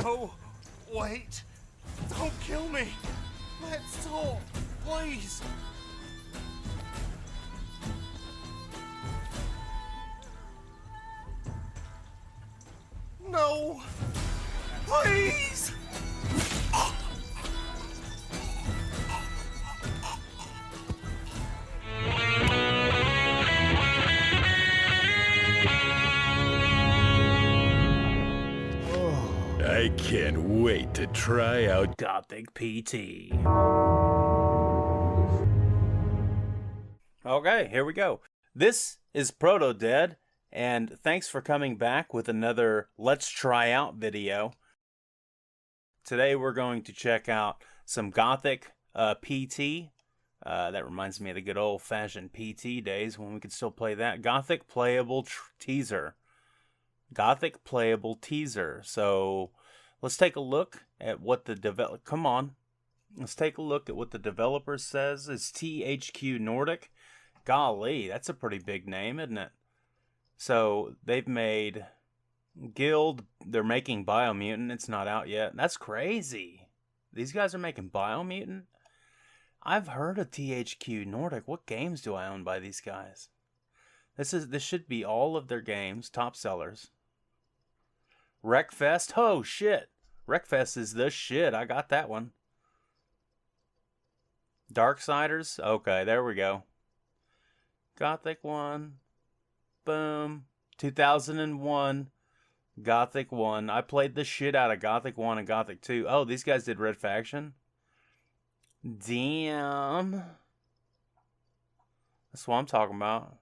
No! Wait! Don't kill me! Let's talk, please! No! Please! I can't wait to try out Gothic PT. Okay, here we go. This is Protodead, and thanks for coming back with another Let's Try Out video. Today we're going to check out some Gothic PT. That reminds me of the good old-fashioned PT days when we could still play that. Gothic Playable teaser. Gothic Playable teaser. So let's take a look at what the Let's take a look at what the developer says. It's THQ Nordic. Golly, that's a pretty big name, isn't it? So they've made Guild. They're making Biomutant. It's not out yet. That's crazy. These guys are making Biomutant. I've heard of THQ Nordic. What games do I own by these guys? This should be all of their games, top sellers. Wreckfest. Oh shit. Wreckfest is the shit. I got that one. Darksiders. Okay, there we go. Gothic 1. Boom. 2001. Gothic 1. I played the shit out of Gothic 1 and Gothic 2. Oh, these guys did Red Faction? Damn. That's what I'm talking about.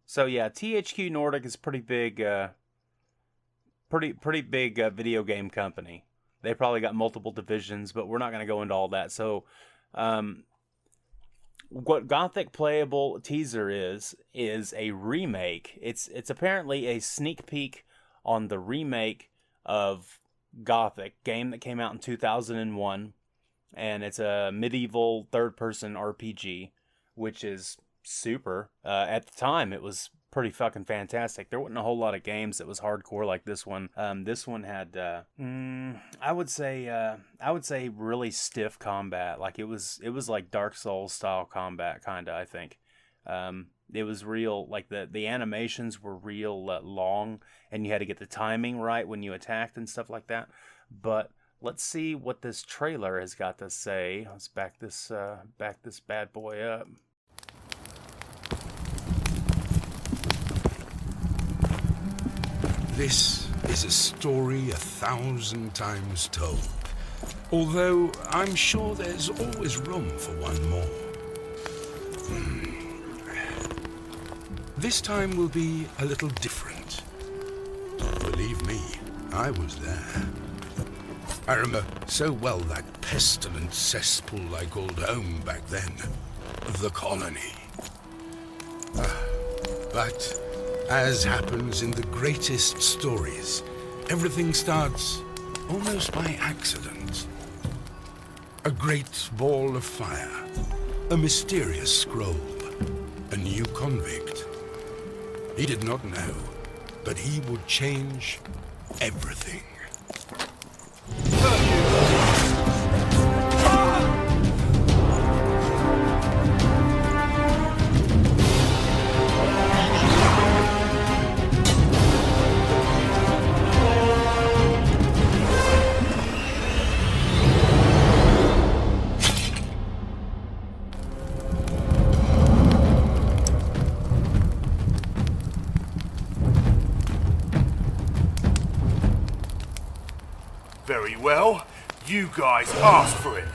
So yeah, THQ Nordic is pretty big, pretty big video game company. They probably got multiple divisions, but we're not going to go into all that. So, what Gothic Playable teaser is a remake. It's apparently a sneak peek on the remake of Gothic, game that came out in 2001, and it's a medieval third-person RPG, which is super. At the time, it was pretty fucking fantastic. There wasn't a whole lot of games that was hardcore like this one. This one had, I would say really stiff combat. Like it was like Dark Souls style combat, kinda. I think. It was real. Like the animations were real long, and you had to get the timing right when you attacked and stuff like that. But let's see what this trailer has got to say. Let's back this bad boy up. This is a story 1,000 times told, although I'm sure there's always room for one more. This time will be a little different. Believe me, I was there. I remember so well that pestilent cesspool I called home back then, the colony. But as happens in the greatest stories, everything starts almost by accident. A great ball of fire, a mysterious scroll, a new convict. He did not know, but he would change everything. Very well. You guys asked for it.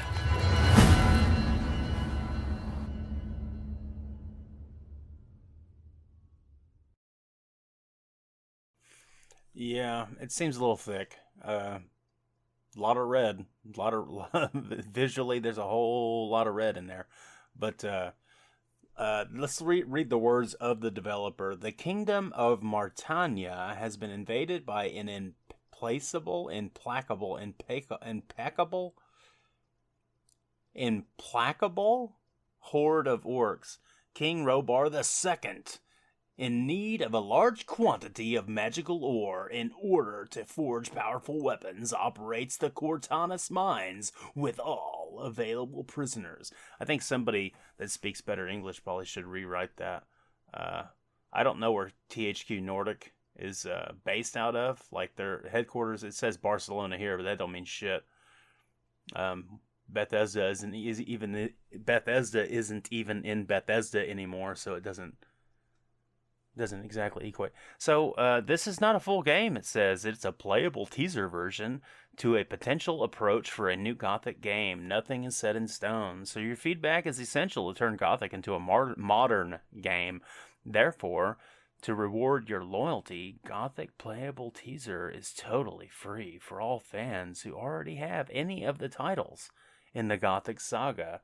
Yeah, it seems a little thick. A lot of red. Visually, there's a whole lot of red in there. But let's read the words of the developer. The Kingdom of Myrtana has been invaded by an implacable horde of orcs. King Rhobar II in need of a large quantity of magical ore in order to forge powerful weapons, operates the Khorinis mines with all available prisoners. I think somebody that speaks better English probably should rewrite that. I don't know where THQ Nordic is based out of. Like their headquarters, it says Barcelona here, but that don't mean shit. Bethesda isn't even in Bethesda anymore, so it doesn't exactly equate. So this is not a full game. It says it's a playable teaser version to a potential approach for a new Gothic game. Nothing is set in stone, so your feedback is essential to turn Gothic into a modern game. Therefore, to reward your loyalty, Gothic Playable teaser is totally free for all fans who already have any of the titles in the Gothic saga,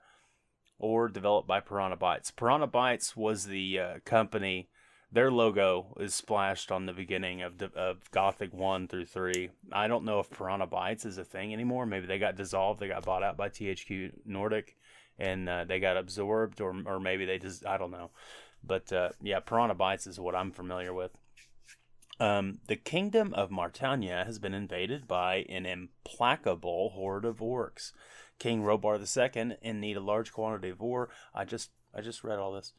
or developed by Piranha Bytes. Piranha Bytes was the company. Their logo is splashed on the beginning of Gothic 1 through 3. I don't know if Piranha Bytes is a thing anymore. Maybe they got dissolved. They got bought out by THQ Nordic, and they got absorbed, or maybe they just, I don't know. But yeah, Piranha Bytes is what I'm familiar with. The Kingdom of Myrtana has been invaded by an implacable horde of orcs. King Rhobar II in need a large quantity of ore. I just read all this.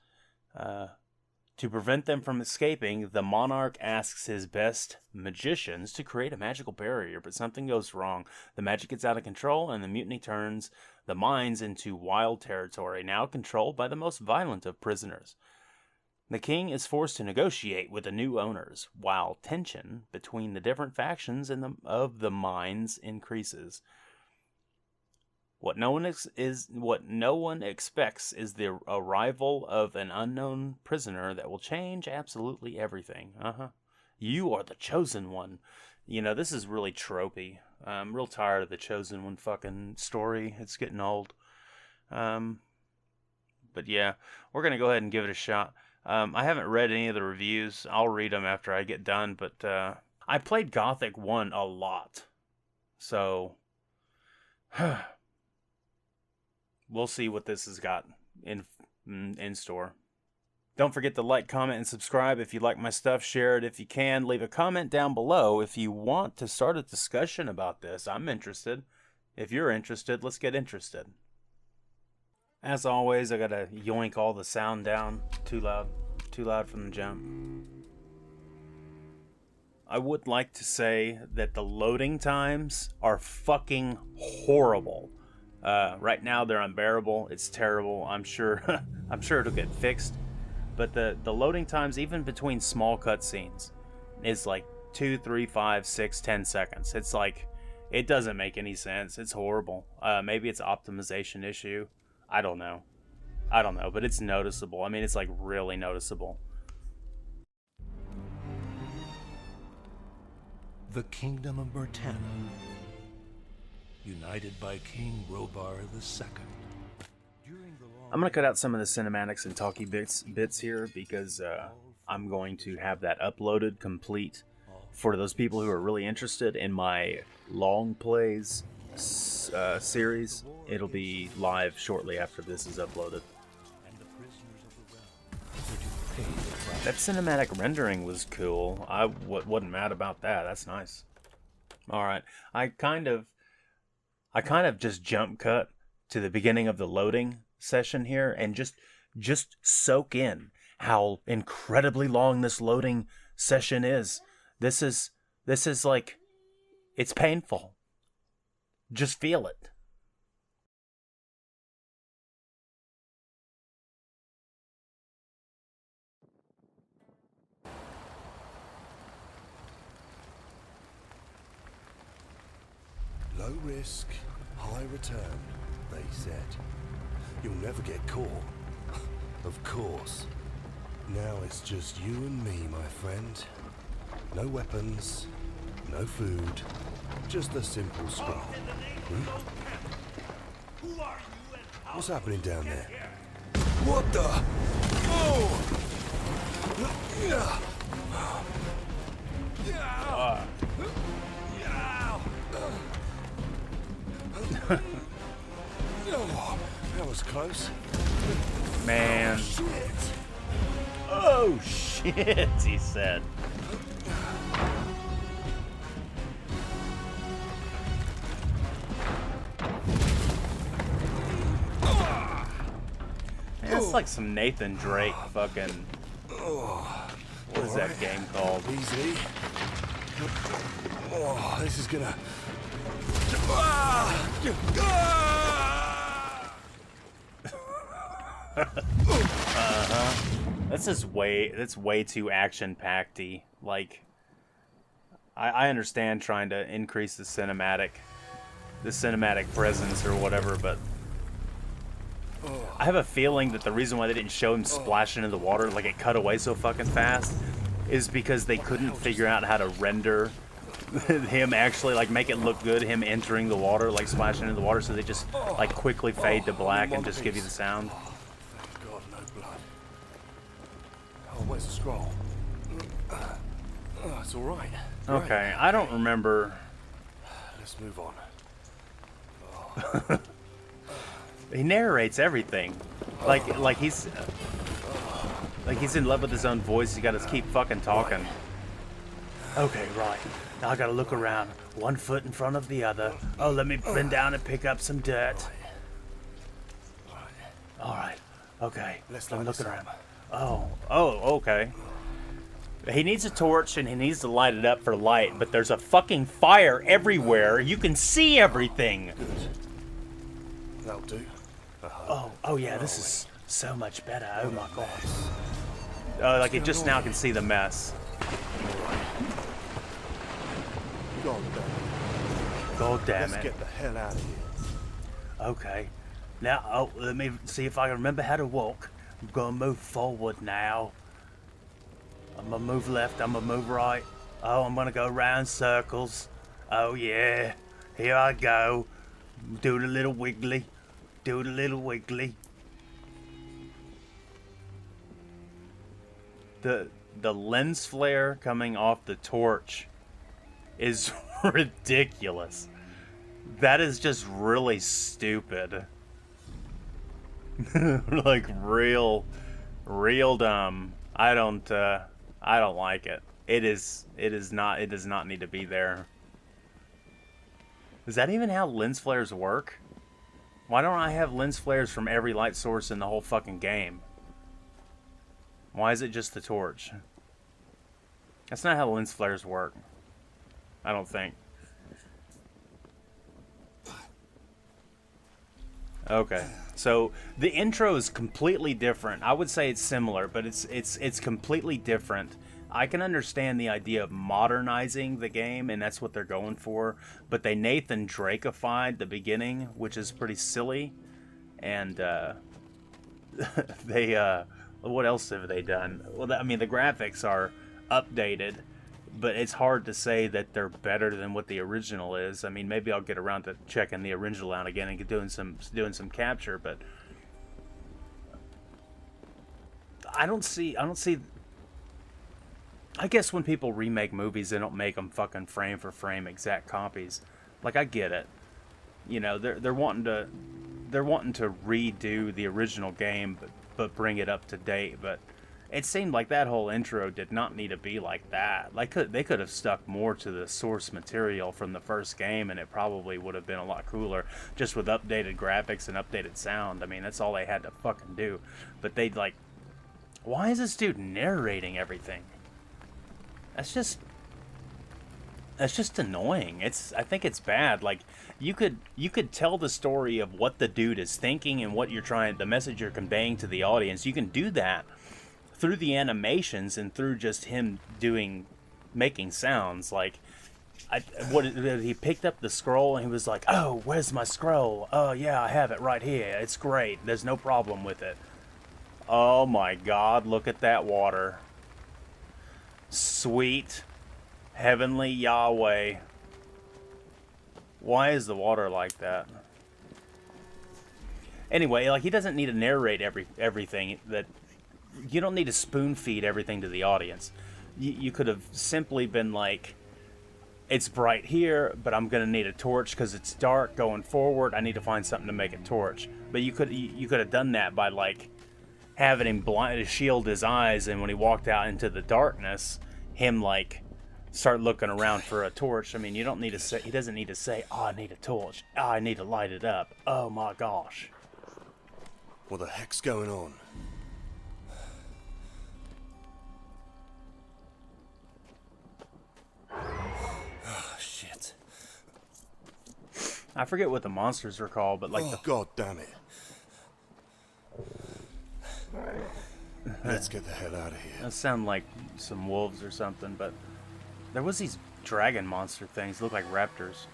To prevent them from escaping, the monarch asks his best magicians to create a magical barrier, but something goes wrong. The magic gets out of control, and the mutiny turns the mines into wild territory, now controlled by the most violent of prisoners. The king is forced to negotiate with the new owners, while tension between the different factions of the mines increases. What no one expects is the arrival of an unknown prisoner that will change absolutely everything. You are the chosen one. You know, this is really tropey. I'm real tired of the chosen one fucking story. It's getting old. But yeah, we're gonna go ahead and give it a shot. I haven't read any of the reviews. I'll read them after I get done. But I played Gothic 1 a lot, so we'll see what this has got in store. Don't forget to like, comment, and subscribe if you like my stuff. Share it if you can. Leave a comment down below if you want to start a discussion about this. I'm interested. If you're interested, let's get interested. As always, I gotta yoink all the sound down. Too loud from the jump. I would like to say that the loading times are fucking horrible. Right now they're unbearable. It's terrible. I'm sure it'll get fixed. But the loading times, even between small cutscenes, is like 2, 3, 5, 6, 10 seconds. It's like, it doesn't make any sense. It's horrible. Maybe it's an optimization issue. I don't know, but it's noticeable. I mean, it's like really noticeable. The Kingdom of Myrtana, united by King Rhobar II. I'm going to cut out some of the cinematics and talky bits here because I'm going to have that uploaded complete for those people who are really interested in my long plays series. It'll be live shortly after this is uploaded. That cinematic rendering was cool. I wasn't mad about that. That's nice. Alright, I kind of just jump cut to the beginning of the loading session here and just soak in how incredibly long this loading session is. This is like, it's painful. Just feel it. Low risk, high return, they said. You'll never get caught. Of course. Now it's just you and me, my friend. No weapons, no food, just a simple scroll. What's happening down there? What the? Oh! That was close. Man. Shit. Oh, shit. shit, he said. Man, it's like some Nathan Drake fucking... What is that game called? Easy. Oh, this is gonna... That's way too action-packed-y. Like, I understand trying to increase the cinematic presence or whatever, but I have a feeling that the reason why they didn't show him splashing into the water, like it cut away so fucking fast, is because they couldn't figure out how to render him actually, like, make it look good, him entering the water, like splashing into the water, so they just, like, quickly fade to black and just give you the sound. Thank God, no blood. Oh, where's the scroll? Oh, it's all right. Okay, I don't remember. Let's move on. He narrates everything, like he's in love with his own voice. He's got to keep fucking talking. Okay, right. Now I gotta look around, one foot in front of the other. Oh, let me bend down and pick up some dirt. All right. Okay. I'm looking around. Oh, okay. He needs a torch and he needs to light it up for light, but there's a fucking fire everywhere. You can see everything. That'll do. Oh yeah, this is so much better. Oh my god. Like it just now can see the mess. God damn Let's it. get the hell out of here. Okay. Now, let me see if I can remember how to walk. I'm gonna move forward now. I'm gonna move left, I'm gonna move right. Oh, I'm gonna go round circles. Oh yeah. Here I go. Do the little wiggly. Do the little wiggly. The lens flare coming off the torch is ridiculous. That is just really stupid. Like real dumb. I don't like it. It does not need to be there. Is that even how lens flares work? Why don't I have lens flares from every light source in the whole fucking game? Why is it just the torch? That's not how lens flares work. I don't think. Okay, so the intro is completely different. I would say it's similar, but it's completely different. I can understand the idea of modernizing the game, and that's what they're going for. But they Nathan Drakeified the beginning, which is pretty silly. And what else have they done? Well, I mean, the graphics are updated, but it's hard to say that they're better than what the original is. I mean, maybe I'll get around to checking the original out again and doing some capture, but I don't see. I guess when people remake movies, they don't make them fucking frame for frame exact copies. Like, I get it. You know, they're wanting to redo the original game, but bring it up to date. But it seemed like that whole intro did not need to be like that. Like, they could have stuck more to the source material from the first game, and it probably would have been a lot cooler, just with updated graphics and updated sound. I mean, that's all they had to fucking do. But they'd like, why is this dude narrating everything? That's just annoying. I think it's bad. Like, you could tell the story of what the dude is thinking and what the message you're conveying to the audience. You can do that through the animations and through just him making sounds. Like, he picked up the scroll and he was like, "Oh, where's my scroll? Oh yeah, I have it right here. It's great. There's no problem with it." Oh my God! Look at that water. Sweet heavenly Yahweh. Why is the water like that? Anyway, like, he doesn't need to narrate everything. That you don't need to spoon feed everything to the audience. You could have simply been like, it's bright here, but I'm gonna need a torch because it's dark going forward. I need to find something to make a torch. But you could have done that by, like, having him blind, shield his eyes, and when he walked out into the darkness, him like start looking around for a torch. I mean, you don't need to say. He doesn't need to say, "Oh, I need a torch. Oh, I need to light it up. Oh my gosh." What the heck's going on? Oh, shit. I forget what the monsters are called, but like Oh, God damn it. Let's get the hell out of here. those sound like some wolves or something. But there was these dragon monster things, look like raptors.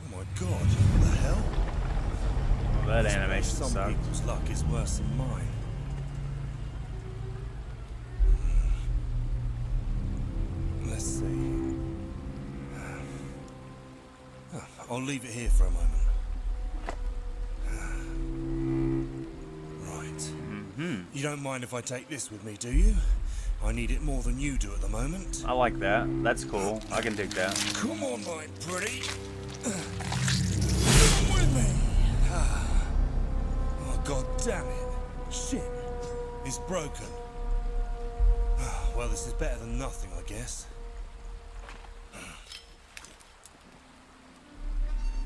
Oh my God, what the hell? Well, that animation Some sucked. people's luck is worse than mine. Let's see. I'll leave it here for a moment. Right. You don't mind if I take this with me, do you? I need it more than you do at the moment. I like that. That's cool. I can dig that. Come on, my pretty. Come with me. Oh, God damn it. Shit. It's broken. Well, this is better than nothing, I guess.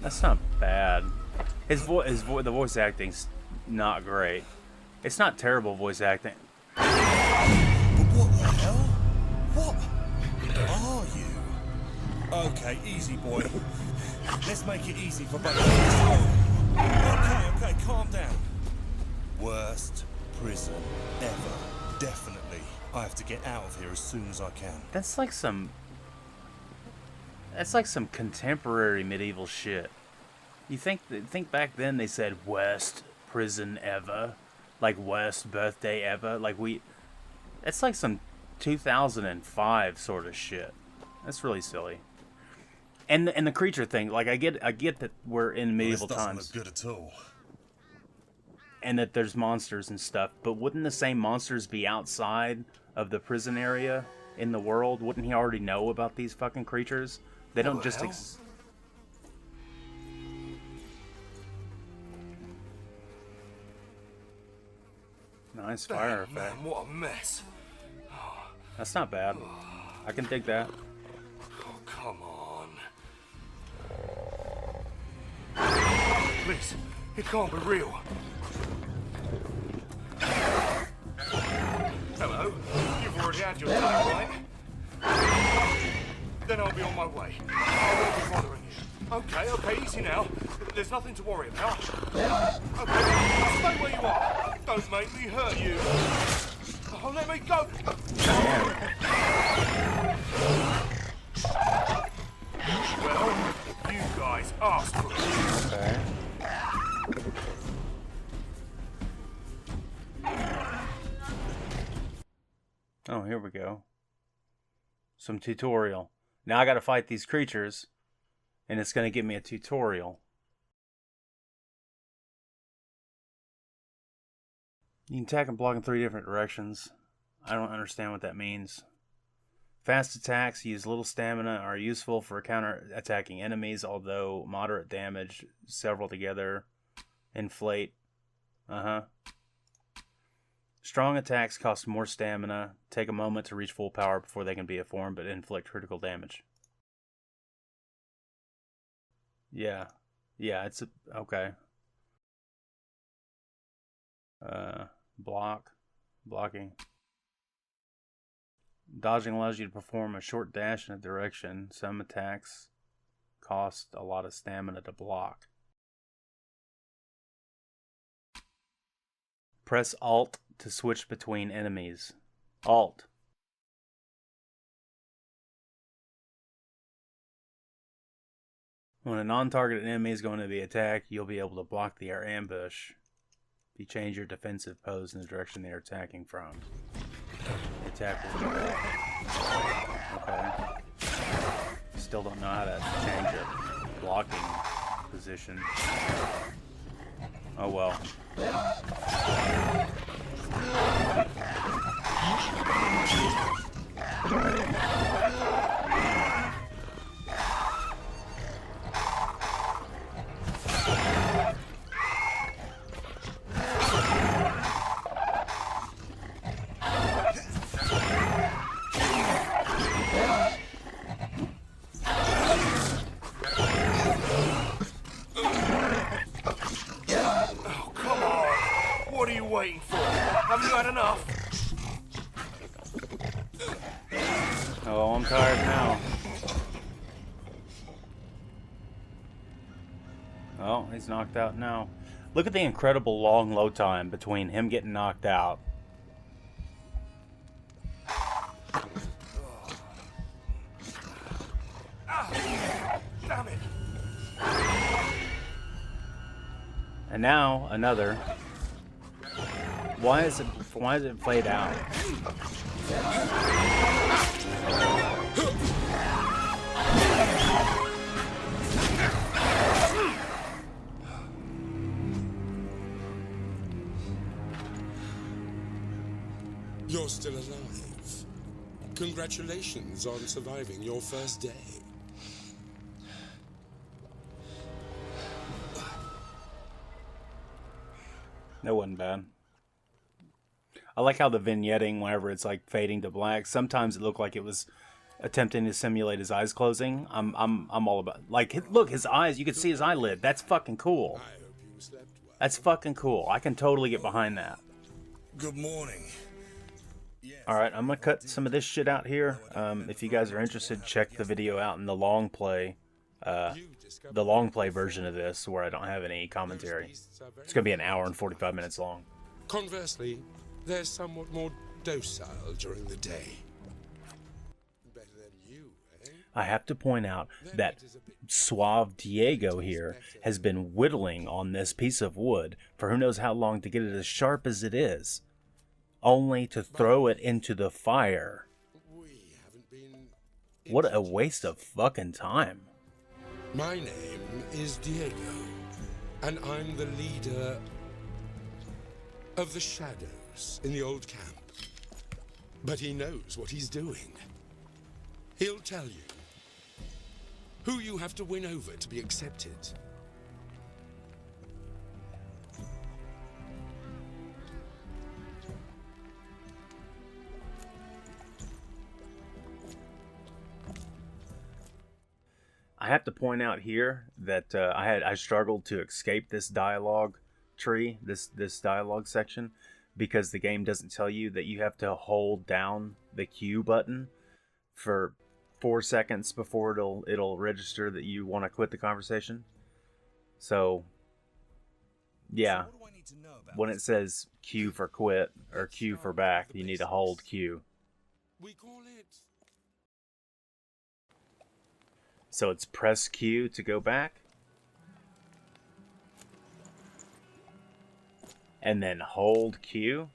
That's not bad. The voice acting's not great. It's not terrible voice acting. But what the hell? What are you? Okay, easy, boy. Let's make it easy for both of us. Okay, calm down. Worst prison ever. Definitely. I have to get out of here as soon as I can. That's like some contemporary medieval shit. You think back then they said worst prison ever, like worst birthday ever, like that's like some 2005 sort of shit. That's really silly. And the creature thing, like I get that we're in medieval This doesn't times look good at all. and that there's monsters and stuff, but wouldn't the same monsters be outside of the prison area in the world? Wouldn't he already know about these fucking creatures? They don't just hell? Nice fire Damn, effect. man, what a mess. That's not bad. I can dig that. Oh, come on. Please, it can't be real. Hello, you've already had your time, right? Then I'll be on my way. I won't be bothering you. Okay, easy now. There's nothing to worry about. Okay, stay where you are. Don't make me hurt you. Oh, let me go. Well, you guys asked for it. Okay. Oh, here we go. Some tutorial. Now I gotta fight these creatures, and it's gonna give me a tutorial. You can attack and block in 3 different directions. I don't understand what that means. Fast attacks use little stamina, are useful for counter-attacking enemies, although moderate damage, several together, inflate. Strong attacks cost more stamina, take a moment to reach full power before they can be formed, but inflict critical damage. Yeah, it's okay. Blocking. Dodging allows you to perform a short dash in a direction. Some attacks cost a lot of stamina to block. Press Alt to switch between enemies. Alt. When a non-targeted enemy is going to be attacked, you'll be able to block the ambush. If you change your defensive pose in the direction they are attacking from. The attack will be okay. Still don't know how to change your blocking position. Oh well. tired now. Oh, he's knocked out now. Look at the incredible long load time between him getting knocked out. Damn it! And now another. Why is it played out? You're still alive. Congratulations on surviving your first day. That wasn't bad. I like how the vignetting, whenever it's like fading to black, sometimes it looked like it was attempting to simulate his eyes closing. I'm all about, like, look, his eyes, you can see his eyelid. That's fucking cool. I hope you slept well. That's fucking cool. I can totally get behind that. Good morning. Alright, I'm gonna cut some of this shit out here. If you guys are interested, check the video out in the long play version of this, where I don't have any commentary. It's gonna be an hour and 45 minutes long. Conversely, they're somewhat more docile during the day. Better than you, eh? I have to point out that Suave Diego here has been whittling on this piece of wood for who knows how long to get it as sharp as it is, only to throw it into the fire. We haven't been... What a waste of fucking time. My name is Diego, and I'm the leader of the shadows in the old camp. But he knows what he's doing. He'll tell you who you have to win over to be accepted. I have to point out here that I struggled to escape this dialogue tree, this dialogue section, because the game doesn't tell you that you have to hold down the Q button for 4 seconds before it'll register that you want to quit the conversation. So yeah, when it says Q for quit or Q for back, you need to hold Q. We call it... So it's press Q to go back, and then hold Q.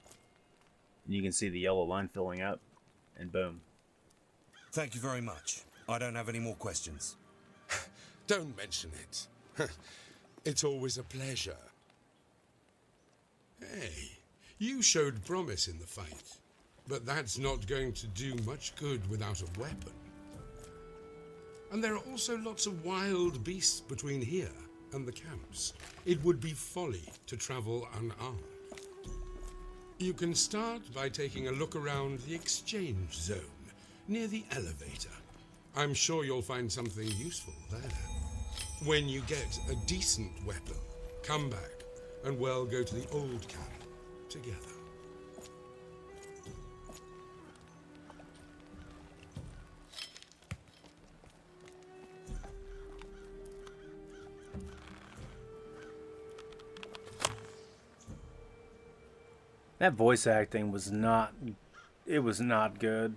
You can see the yellow line filling up, and boom. Thank you very much. I don't have any more questions. Don't mention it. It's always a pleasure. Hey, you showed promise in the fight, but that's not going to do much good without a weapon. And there are also lots of wild beasts between here and the camps. It would be folly to travel unarmed. You can start by taking a look around the exchange zone near the elevator. I'm sure you'll find something useful there. When you get a decent weapon, come back and we'll go to the old camp together. That voice acting was not good.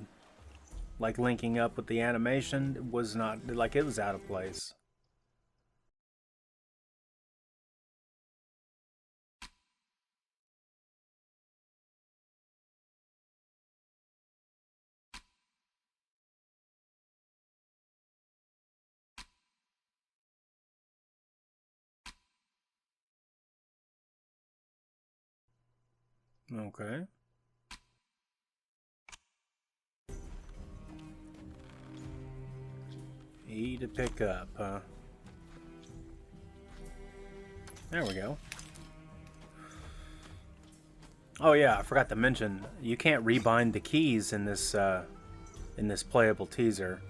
Like, linking up with the animation was not, like, it was out of place. Okay. E to pick up, huh? There we go. Oh yeah, I forgot to mention, you can't rebind the keys in this playable teaser.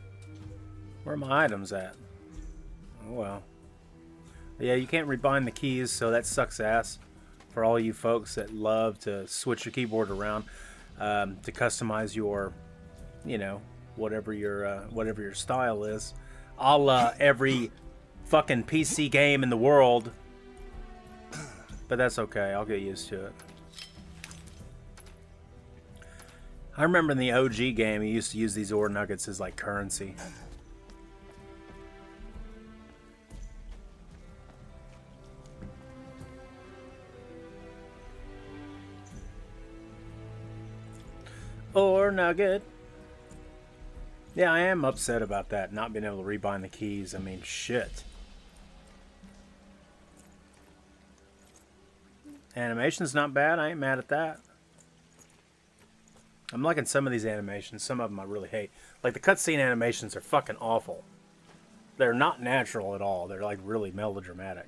Where are my items at? Oh well. Yeah, you can't rebind the keys, so that sucks ass for all you folks that love to switch your keyboard around to customize your, you know, whatever your style is, a la every fucking PC game in the world. But that's okay. I'll get used to it. I remember in the OG game, he used to use these ore nuggets as like currency. Ore nugget. Yeah, I am upset about that, not being able to rebind the keys. I mean, shit. Animation's not bad. I ain't mad at that. I'm liking some of these animations. Some of them I really hate. Like the cutscene animations are fucking awful. They're not natural at all. They're like really melodramatic.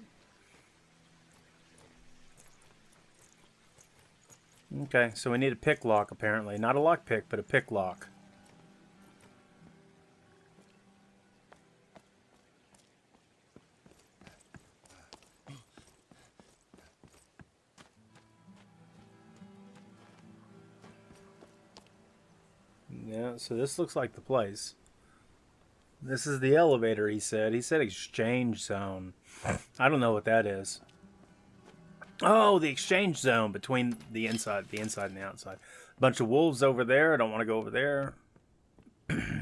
Okay, so we need a pick lock apparently. Not a lock pick, but a pick lock. Yeah, so this looks like the place. This is the elevator, he said. He said exchange zone. I don't know what that is. Oh, the exchange zone between the inside and the outside. Bunch of wolves over there. I don't want to go over there.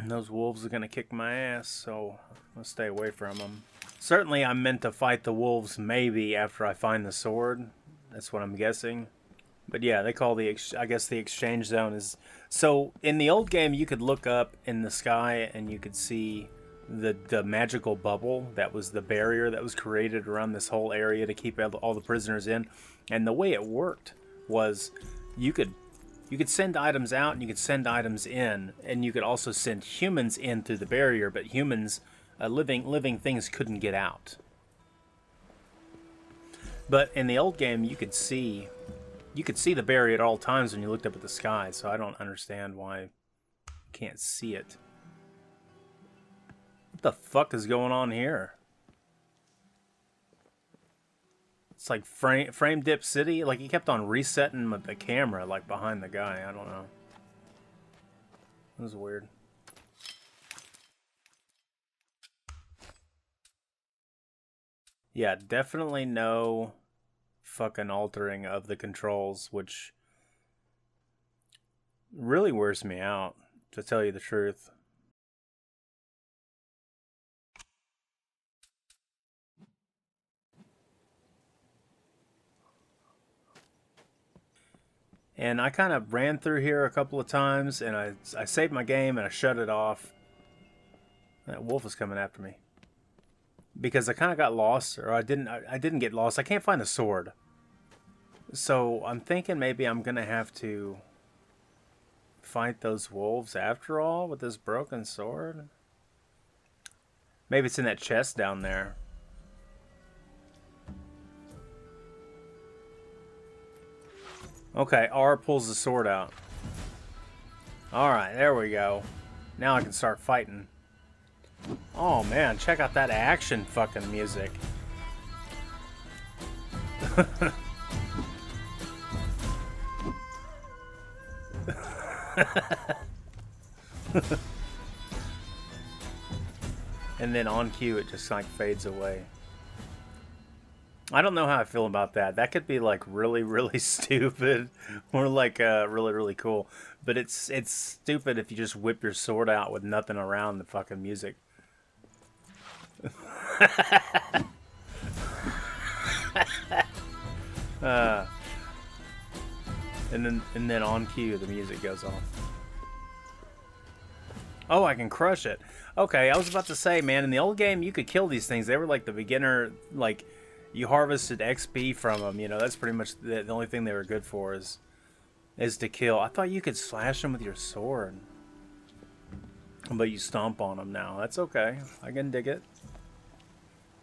Those wolves are going to kick my ass, so I'll stay away from them. Certainly I'm meant to fight the wolves maybe after I find the sword. That's what I'm guessing. But yeah, they call I guess the exchange zone is... So, in the old game, you could look up in the sky and you could see the magical bubble. That was the barrier that was created around this whole area to keep all the prisoners in. And the way it worked was you could send items out and you could send items in. And you could also send humans in through the barrier, but humans, living things couldn't get out. But in the old game, you could see the barrier at all times when you looked up at the sky, so I don't understand why you can't see it. What the fuck is going on here? It's like frame dip city. Like he kept on resetting with the camera, like behind the guy. I don't know. It was weird. Yeah, definitely no fucking altering of the controls, which really wears me out, to tell you the truth. And I kind of ran through here a couple of times, and I saved my game and I shut it off. That wolf is coming after me because I kind of got lost, or I didn't get lost. I can't find the sword. So I'm thinking maybe I'm gonna have to fight those wolves after all with this broken sword. Maybe it's in that chest down there. Okay, R pulls the sword out. Alright, there we go. Now I can start fighting. Oh man, check out that action fucking music. And then on cue it just like fades away. I don't know how I feel about that. That could be like really, really stupid, or like really, really cool. But it's stupid if you just whip your sword out with nothing around the fucking music. And then on cue the music goes off. Oh, I can crush it. Okay, I was about to say, man, in the old game you could kill these things. They were like the beginner, like you harvested XP from them. You know, that's pretty much the only thing they were good for is to kill. I thought you could slash them with your sword, but you stomp on them now. That's okay. I can dig it.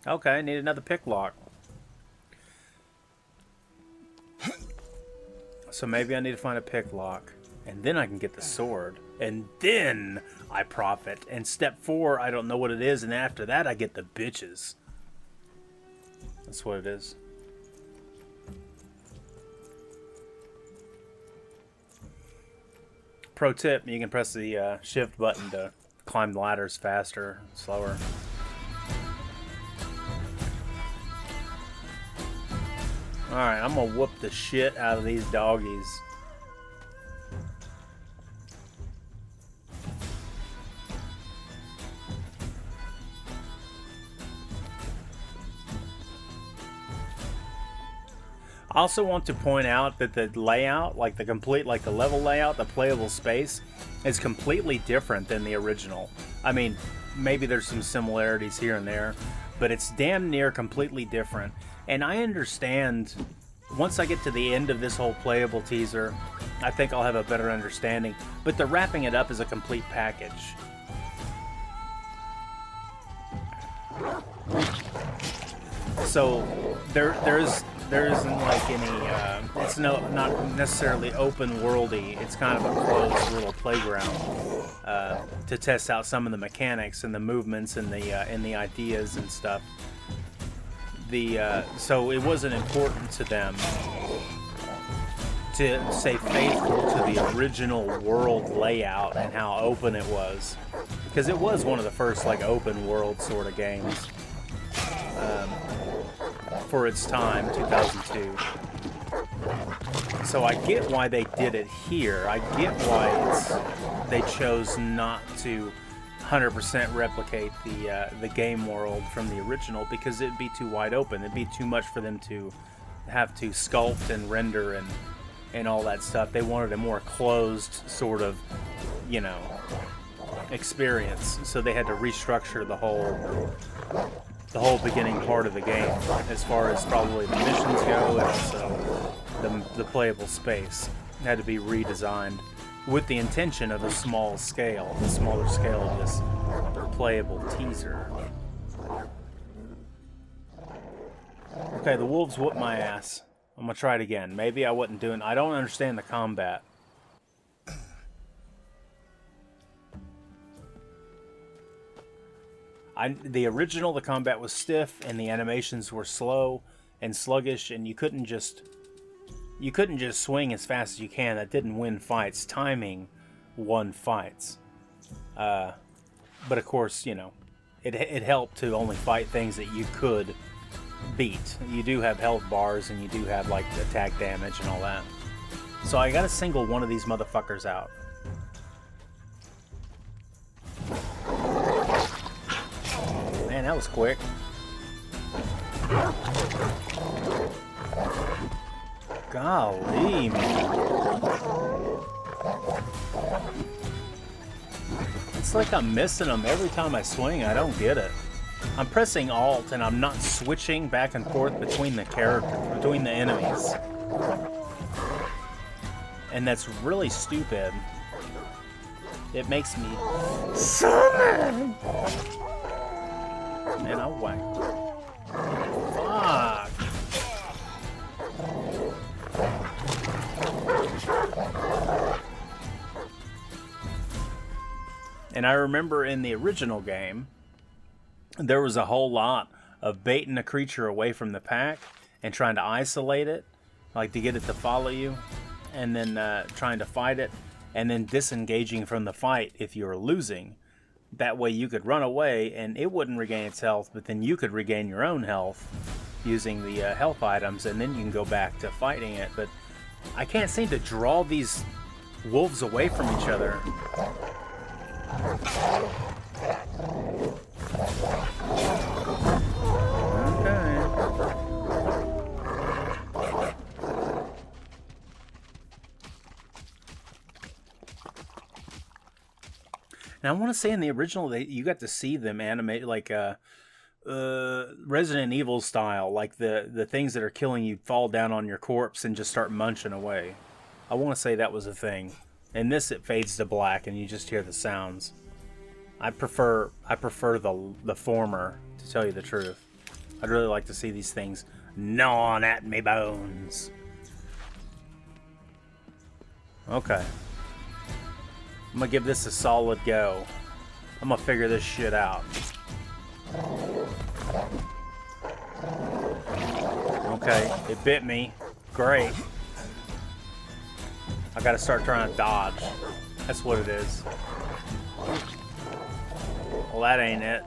Okay, I need another pick lock. So maybe I need to find a pick lock, and then I can get the sword, and then I profit. And step 4, I don't know what it is, and after that I get the bitches. That's what it is. Pro tip, you can press the shift button to climb the ladders faster, slower. Alright, I'm gonna whoop the shit out of these doggies. I also want to point out that the layout, like the level layout, the playable space, is completely different than the original. I mean, maybe there's some similarities here and there, but it's damn near completely different. And I understand, once I get to the end of this whole playable teaser, I think I'll have a better understanding. But they're wrapping it up as a complete package. So there isn't like any. It's not necessarily open worldy. It's kind of a closed little playground to test out some of the mechanics and the movements and the ideas and stuff. So it wasn't important to them to stay faithful to the original world layout and how open it was, because it was one of the first like open world sort of games for its time, 2002. So I get why they did it here. I get why they chose not to 100% replicate the game world from the original, because it'd be too wide open. It'd be too much for them to have to sculpt and render and all that stuff. They wanted a more closed sort of, you know, experience. So they had to restructure the whole beginning part of the game, as far as probably the missions go, and also the playable space had to be redesigned with the intention of a smaller scale of this playable teaser. Okay, the wolves whooped my ass. I'm gonna try it again. Maybe I wasn't doing. I don't understand the combat. The original, the combat was stiff and the animations were slow and sluggish, and you couldn't just swing as fast as you can. That didn't win fights. Timing won fights. But of course, you know, it helped to only fight things that you could beat. You do have health bars and you do have like attack damage and all that. So I gotta single one of these motherfuckers out. Man, that was quick. Golly, man. It's like I'm missing them every time I swing. I don't get it. I'm pressing Alt and I'm not switching back and forth between the enemies. And that's really stupid. It makes me summon. Man, I'll whack. Fuck. And I remember in the original game, there was a whole lot of baiting a creature away from the pack and trying to isolate it, like to get it to follow you, and then trying to fight it, and then disengaging from the fight if you were losing. That way you could run away and it wouldn't regain its health, but then you could regain your own health using the health items, and then you can go back to fighting it. But I can't seem to draw these wolves away from each other. Okay. Now I want to say in the original, you got to see them animate like Resident Evil style, like the things that are killing you fall down on your corpse and just start munching away. I want to say that was a thing. In this, it fades to black and you just hear the sounds. I prefer the former, to tell you the truth. I'd really like to see these things gnawing at me bones. Okay. I'm gonna give this a solid go. I'm gonna figure this shit out. Okay, it bit me. Great. I gotta start trying to dodge. That's what it is. Well, that ain't it.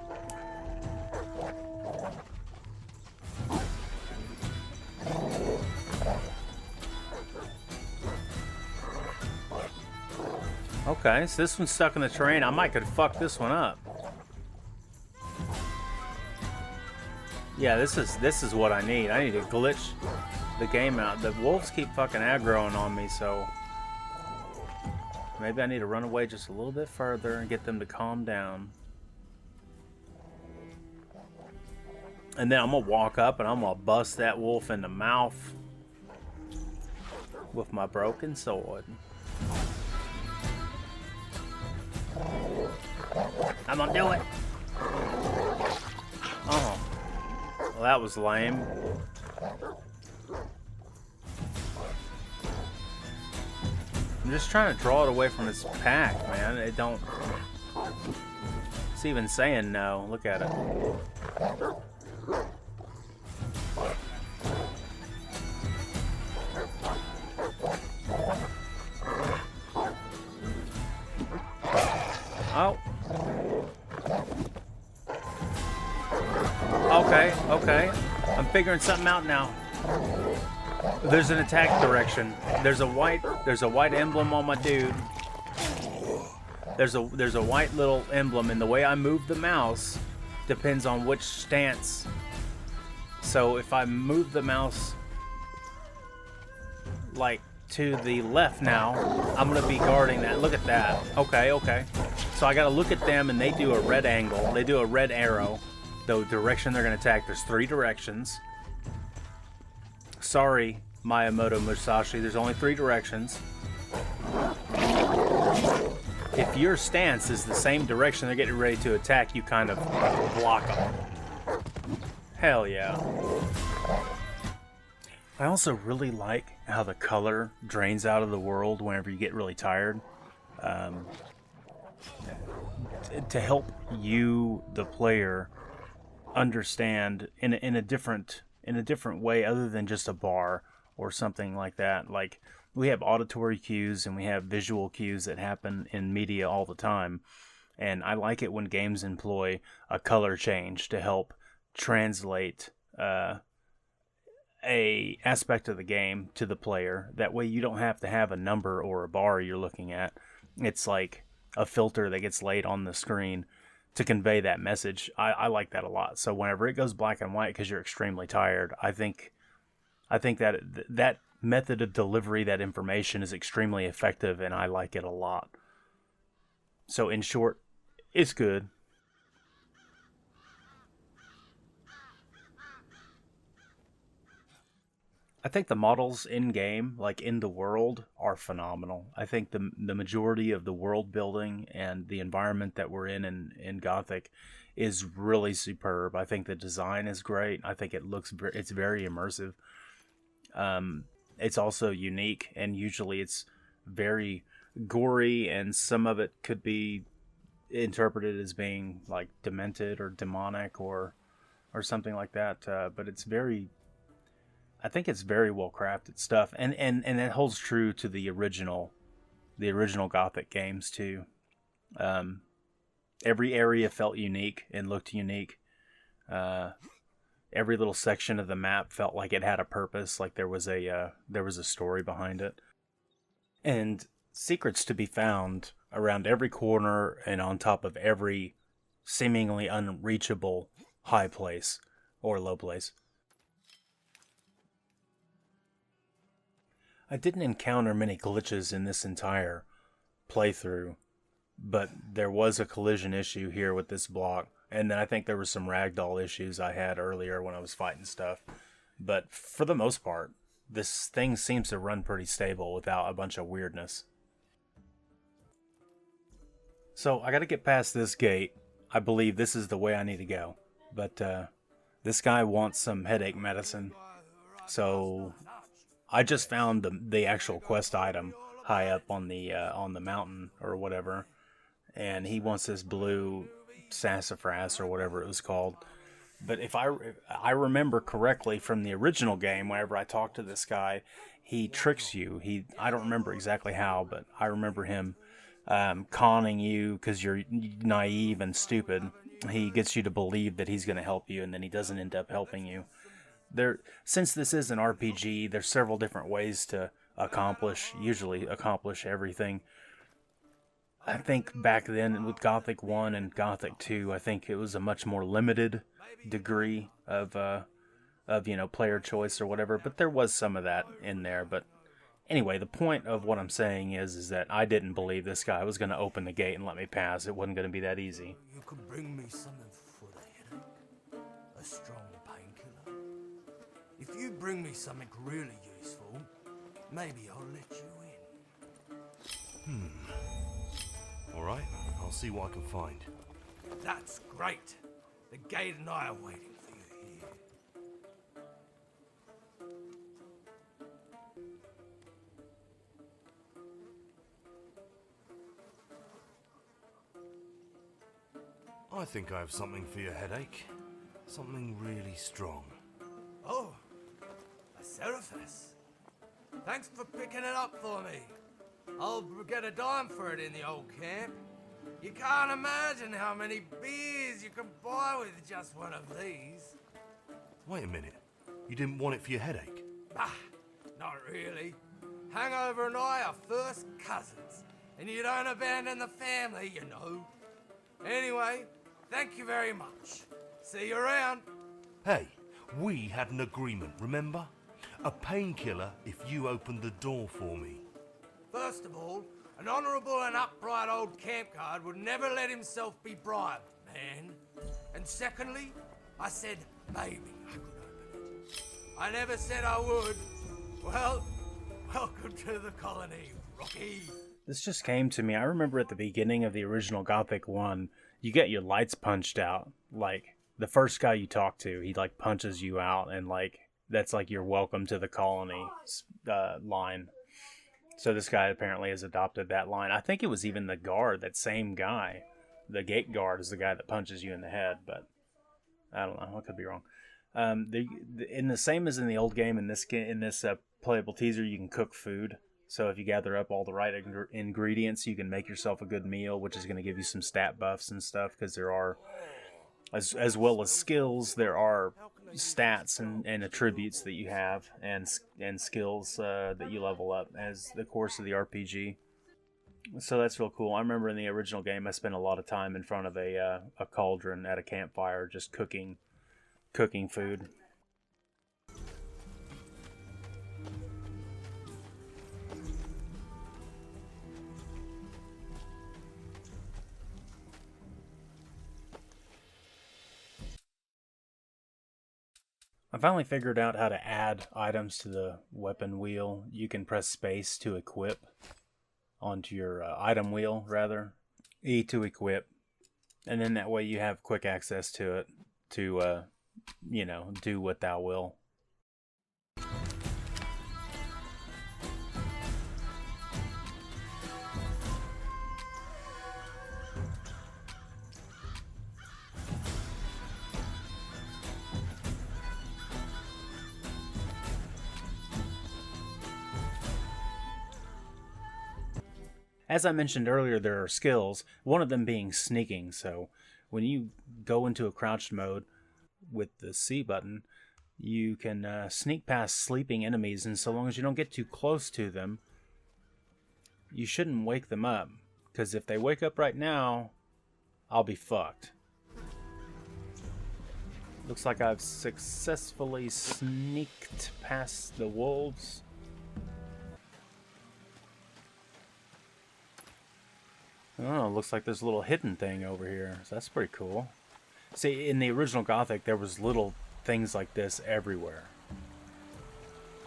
Okay, so this one's stuck in the terrain. I might could fuck this one up. Yeah, this is what I need. I need to glitch the game out. The wolves keep fucking aggroing on me, so maybe I need to run away just a little bit further and get them to calm down. And then I'm gonna walk up and I'm gonna bust that wolf in the mouth with my broken sword. I'm gonna do it. Oh. Well, that was lame. I'm just trying to draw it away from its pack, man. It don't... It's even saying no. Look at it. Oh. Okay. I'm figuring something out now. There's an attack direction. There's a white emblem on my dude. There's a white little emblem, and the way I move the mouse depends on which stance. So if I move the mouse like to the left now, I'm gonna be guarding that. Look at that. Okay. So I gotta look at them, and they do a red angle. They do a red arrow. The direction they're gonna attack. There's 3 directions. Sorry, Miyamoto Musashi. There's only 3 directions. If your stance is the same direction they're getting ready to attack, you kind of block them. Hell yeah. I also really like how the color drains out of the world whenever you get really tired. To help you, the player, understand in a different way other than just a bar or something like that. Like, we have auditory cues and we have visual cues that happen in media all the time, and I like it when games employ a color change to help translate a aspect of the game to the player. That way you don't have to have a number or a bar you're looking at. It's like a filter that gets laid on the screen to convey that message. I like that a lot. So whenever it goes black and white because you're extremely tired, I think that method of delivery, that information, is extremely effective, and I like it a lot. So in short, it's good. I think the models in-game, like in the world, are phenomenal. I think the majority of the world building and the environment that we're in Gothic is really superb. I think the design is great. I think it's very immersive. It's also unique, and usually it's very gory, and some of it could be interpreted as being like demented or demonic or something like that. But I think it's very well crafted stuff, and it holds true to the original Gothic games too. Every area felt unique and looked unique. Every little section of the map felt like it had a purpose, like there was a story behind it, and secrets to be found around every corner and on top of every seemingly unreachable high place or low place. I didn't encounter many glitches in this entire playthrough, but there was a collision issue here with this block, and then I think there were some ragdoll issues I had earlier when I was fighting stuff. But for the most part, this thing seems to run pretty stable without a bunch of weirdness. So I gotta get past this gate. I believe this is the way I need to go. But this guy wants some headache medicine, so I just found the actual quest item high up on the mountain or whatever, and he wants this blue sassafras or whatever it was called. But if I remember correctly from the original game, whenever I talked to this guy, he tricks you. I don't remember exactly how, but I remember him conning you because you're naive and stupid. He gets you to believe that he's going to help you, and then he doesn't end up helping you. Since this is an RPG, there's several different ways to usually accomplish everything. I think back then with Gothic 1 and Gothic 2, I think it was a much more limited degree of player choice or whatever, but there was some of that in there. But anyway, the point of what I'm saying is that I didn't believe this guy was going to open the gate and let me pass. It wasn't going to be that easy. You could bring me something for the headache, a strong painkiller. If you bring me something really useful, maybe I'll let you in. Alright, I'll see what I can find. That's great. The gate and I are waiting for you here. I think I have something for your headache. Something really strong. Oh, a Seraphis. Thanks for picking it up for me. I'll get a dime for it in the old camp. You can't imagine how many beers you can buy with just one of these. Wait a minute. You didn't want it for your headache? Bah, not really. Hangover and I are first cousins, and you don't abandon the family, you know. Anyway, thank you very much. See you around. Hey, we had an agreement, remember? A painkiller if you opened the door for me. First of all, an honourable and upright old camp guard would never let himself be bribed, man. And secondly, I said maybe I could open it. I never said I would. Well, welcome to the colony, Rocky. This just came to me. I remember at the beginning of the original Gothic 1, you get your lights punched out. Like, the first guy you talk to, he, like, punches you out, and, like, that's, like, your welcome to the colony line. So this guy apparently has adopted that line. I think it was even the guard, that same guy. The gate guard is the guy that punches you in the head, but I don't know. I could be wrong. In the same as in the old game, in this playable teaser, you can cook food. So if you gather up all the right ingredients, you can make yourself a good meal, which is going to give you some stat buffs and stuff, because there are, as well as skills, there are stats and attributes that you have and skills that you level up as the course of the RPG. So that's real cool. I remember in the original game I spent a lot of time in front of a cauldron at a campfire just cooking food. I finally figured out how to add items to the weapon wheel. You can press space to equip onto your item wheel, rather. E to equip. And then that way you have quick access to it to, do what thou will. As I mentioned earlier, there are skills, one of them being sneaking. So when you go into a crouched mode with the C button, you can sneak past sleeping enemies, and so long as you don't get too close to them, you shouldn't wake them up. Because if they wake up right now, I'll be fucked. Looks like I've successfully sneaked past the wolves. Oh, looks like there's a little hidden thing over here. So that's pretty cool. See, in the original Gothic, there was little things like this everywhere.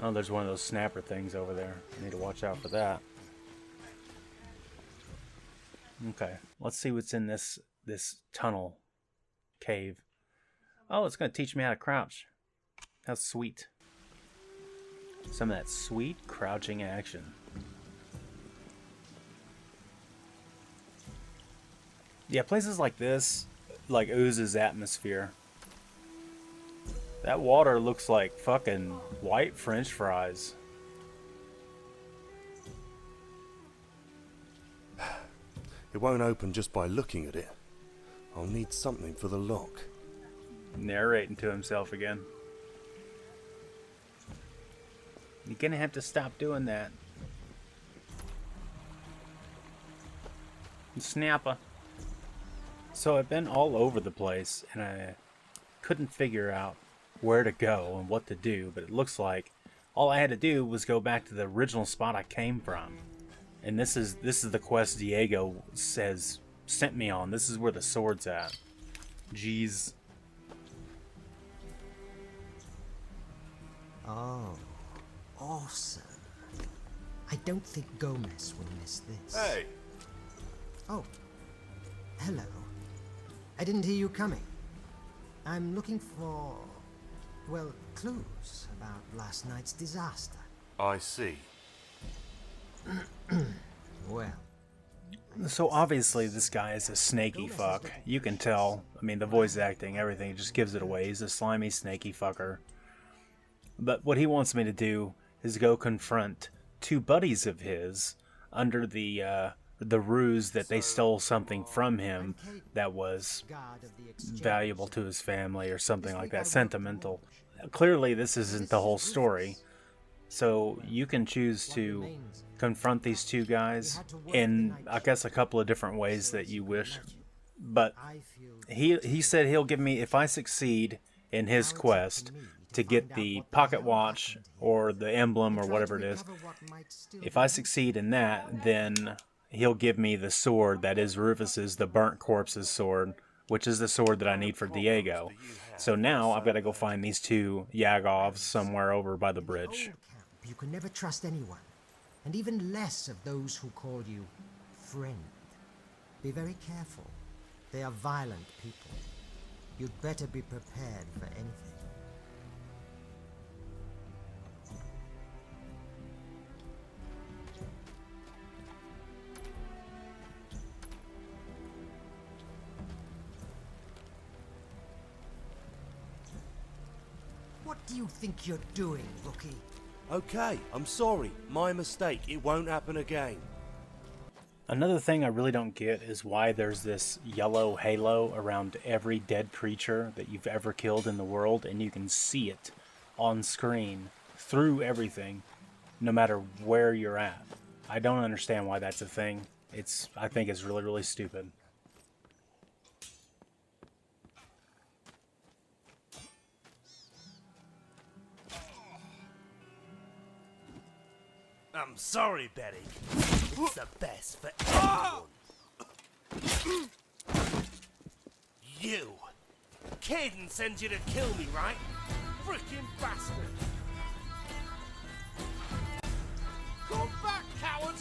Oh, there's one of those snapper things over there. I need to watch out for that. Okay, let's see what's in this tunnel cave. Oh, it's going to teach me how to crouch. How sweet. Some of that sweet crouching action. Yeah, places like this, like, oozes atmosphere. That water looks like fucking white French fries. It won't open just by looking at it. I'll need something for the lock. Narrating to himself again. You're gonna have to stop doing that. Snapper. So I've been all over the place and I couldn't figure out where to go and what to do, but it looks like all I had to do was go back to the original spot I came from. And this is the quest Diego sent me on. This is where the sword's at. Jeez. Oh, awesome. I don't think Gomez will miss this. Hey, Oh, hello. I didn't hear you coming. I'm looking for, well, clues about last night's disaster. I see. Well, So obviously this guy is a snaky fuck. You can tell. I mean, the voice acting, everything just gives it away. He's a slimy, snaky fucker. But what he wants me to do is go confront two buddies of his under the ruse that they stole something from him that was God of the exchange. valuable to his family or something like that, sentimental. Clearly this isn't the whole story. So you can choose to confront these two guys in, I guess, a couple of different ways that you wish. But I feel he said he'll give me, if I succeed in his quest to get the pocket watch or the emblem or whatever it is, if I succeed in that, then he'll give me the sword that is Rufus's, the burnt corpse's sword, which is the sword that I need for Diego. So now I've got to go find these two Yagovs somewhere over by the bridge. you can never trust anyone, and even less of those who call you friend. Be very careful. They are violent people. You'd better be prepared for anything. What do you think you're doing, rookie? Okay, I'm sorry. My mistake. It won't happen again. Another thing I really don't get is why there's this yellow halo around every dead creature that you've ever killed in the world, and you can see it on screen through everything, no matter where you're at. I don't understand why that's a thing. I think it's really, really stupid. I'm sorry, Betty. It's the best for everyone. You! Caden sends you to kill me, right? Frickin' bastard! Go back, coward!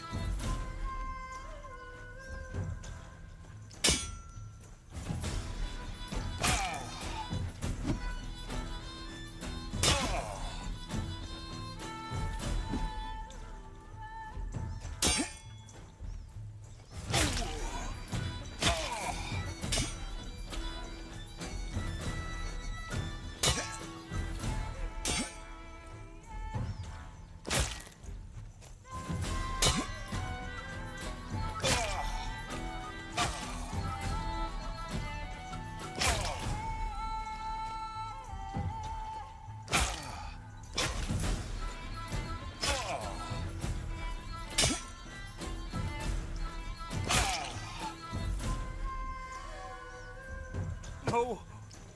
No,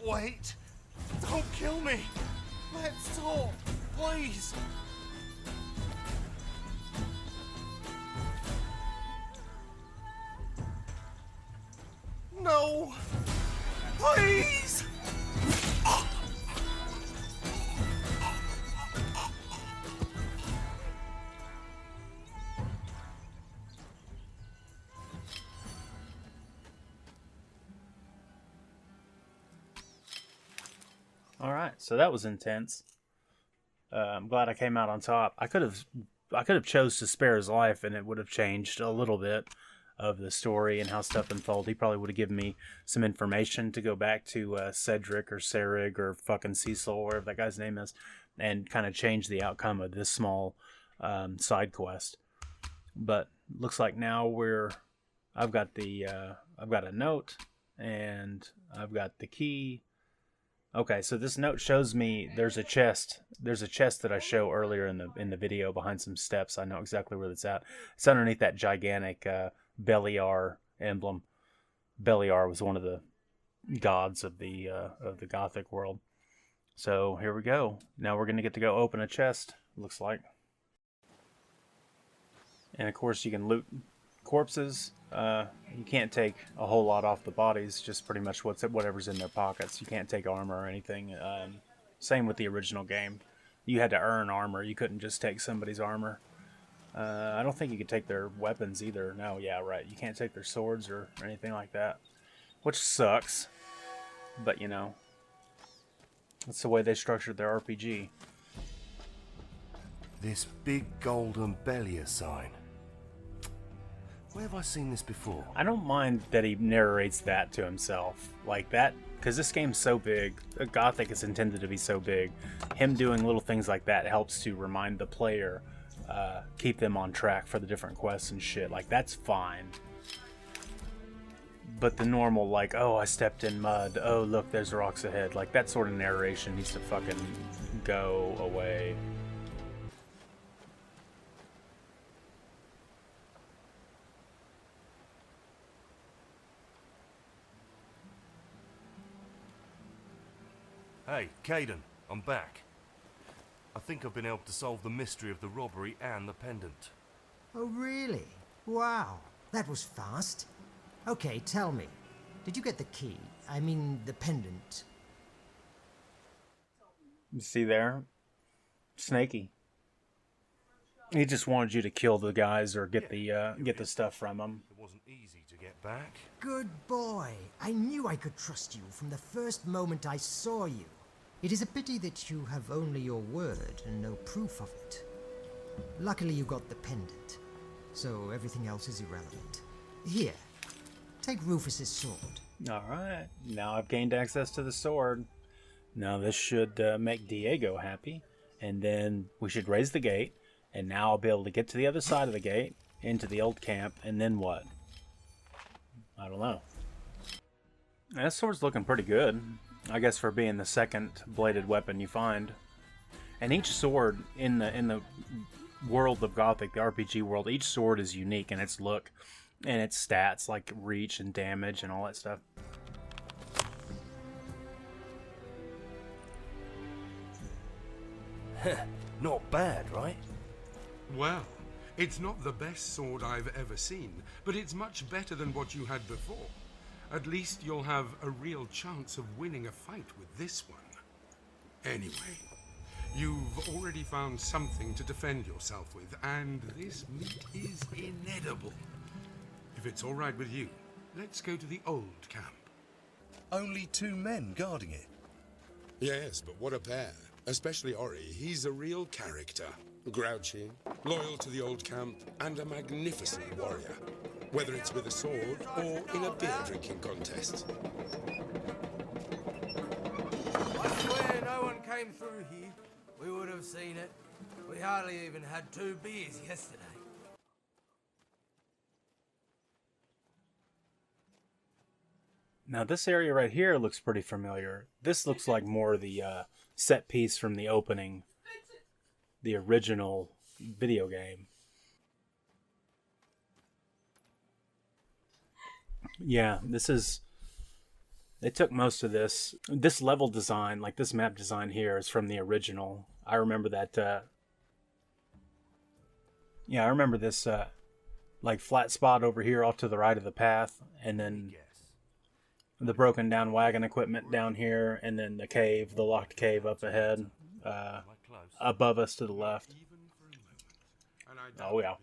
wait. Don't kill me. Let's talk, please. No. Please. All right, so that was intense. I'm glad I came out on top. I could have chose to spare his life, and it would have changed a little bit of the story and how stuff unfolded. He probably would have given me some information to go back to Cedric or Serig or fucking Cecil, or whatever that guy's name is, and kind of change the outcome of this small side quest. But looks like now we're I've got the I've got a note, and I've got the key. Okay, so this note shows me there's a chest. There's a chest that I show earlier in the video behind some steps. I know exactly where it's at. It's underneath that gigantic Beliar emblem. Beliar was one of the gods of the Gothic world. So here we go. Now we're gonna get to go open a chest. Looks like. And of course you can loot corpses. You can't take a whole lot off the bodies, just pretty much whatever's in their pockets. You can't take armor or anything. Same with the original game. You had to earn armor. You couldn't just take somebody's armor. I don't think you could take their weapons either. No, yeah, right. You can't take their swords or anything like that. Which sucks. But, you know, that's the way they structured their RPG. This big golden Belia sign. Where have I seen this before? I don't mind that he narrates that to himself like that, because this game's so big. Gothic is intended to be so big. Him doing little things like that helps to remind the player, keep them on track for the different quests and shit. Like, that's fine. But the normal, like, oh, I stepped in mud. Oh, look, there's rocks ahead. Like, that sort of narration needs to fucking go away. Hey, Caden, I'm back. I think I've been able to solve the mystery of the robbery and the pendant. Oh, really? Wow, that was fast. Okay, tell me. Did you get the key? I mean, the pendant. You see there? Snaky. He just wanted you to kill the guys or get the stuff from them. It wasn't easy to get back. Good boy. I knew I could trust you from the first moment I saw you. It is a pity that you have only your word and no proof of it. Luckily you got the pendant, so everything else is irrelevant. Here, take Rufus's sword. Alright, now I've gained access to the sword. Now this should make Diego happy, and then we should raise the gate, and now I'll be able to get to the other side of the gate, into the old camp, and then what? I don't know. That sword's looking pretty good, I guess, for being the second bladed weapon you find. And each sword in the world of Gothic, the RPG world, each sword is unique in its look and its stats, like reach and damage and all that stuff. Not bad, right? Well, it's not the best sword I've ever seen, but it's much better than what you had before. At least you'll have a real chance of winning a fight with this one. Anyway, you've already found something to defend yourself with, and this meat is inedible. If it's all right with you, let's go to the old camp. Only 2 men guarding it. Yes, but what a pair. Especially Ori. He's a real character. Grouchy, loyal to the old camp, and a magnificent warrior. Whether it's with a sword or in a beer-drinking contest. I swear no one came through here. We would have seen it. We hardly even had 2 beers yesterday. Now this area right here looks pretty familiar. This looks like more the set piece from the opening, the original video game. Yeah, they took most of this level design, like this map design here, is from the original. I remember that, yeah, I remember this, like flat spot over here off to the right of the path, and then the broken down wagon equipment down here, and then the cave, the locked cave up ahead, above us to the left. Oh yeah.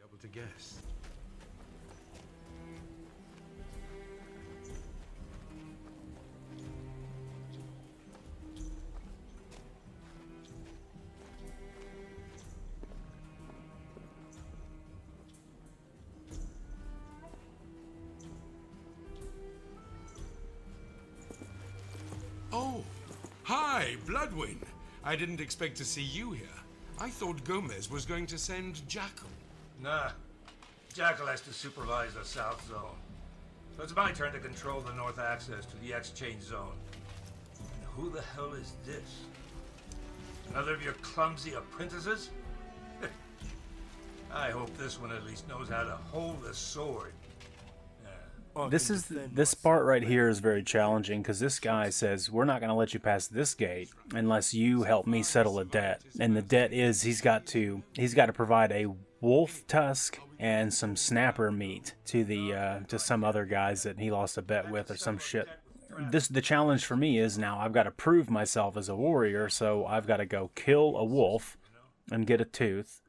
Oh, hi, Bloodwind. I didn't expect to see you here. I thought Gomez was going to send Jackal. Nah. Jackal has to supervise the South Zone. So it's my turn to control the north access to the exchange zone. And who the hell is this? Another of your clumsy apprentices? I hope this one at least knows how to hold a sword. This part right here is very challenging because this guy says we're not going to let you pass this gate unless you help me settle a debt, and the debt is he's got to provide a wolf tusk and some snapper meat to some other guys that he lost a bet with or some shit. The challenge for me is now I've got to prove myself as a warrior, so I've got to go kill a wolf and get a tooth.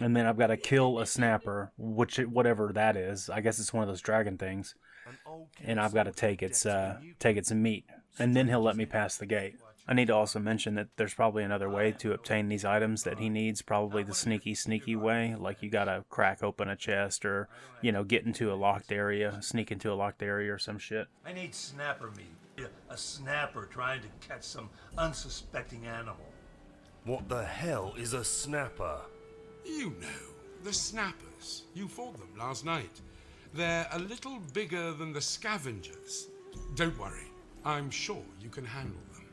And then I've got to kill a snapper, whatever that is. I guess it's one of those dragon things. And I've got to take its meat. And then he'll let me pass the gate. I need to also mention that there's probably another way to obtain these items that he needs. Probably the sneaky way. Like you got to crack open a chest or, get into a locked area. Sneak into a locked area or some shit. I need snapper meat. A snapper trying to catch some unsuspecting animal. What the hell is a snapper? You know, the snappers. You fought them last night. They're a little bigger than the scavengers. Don't worry, I'm sure you can handle them.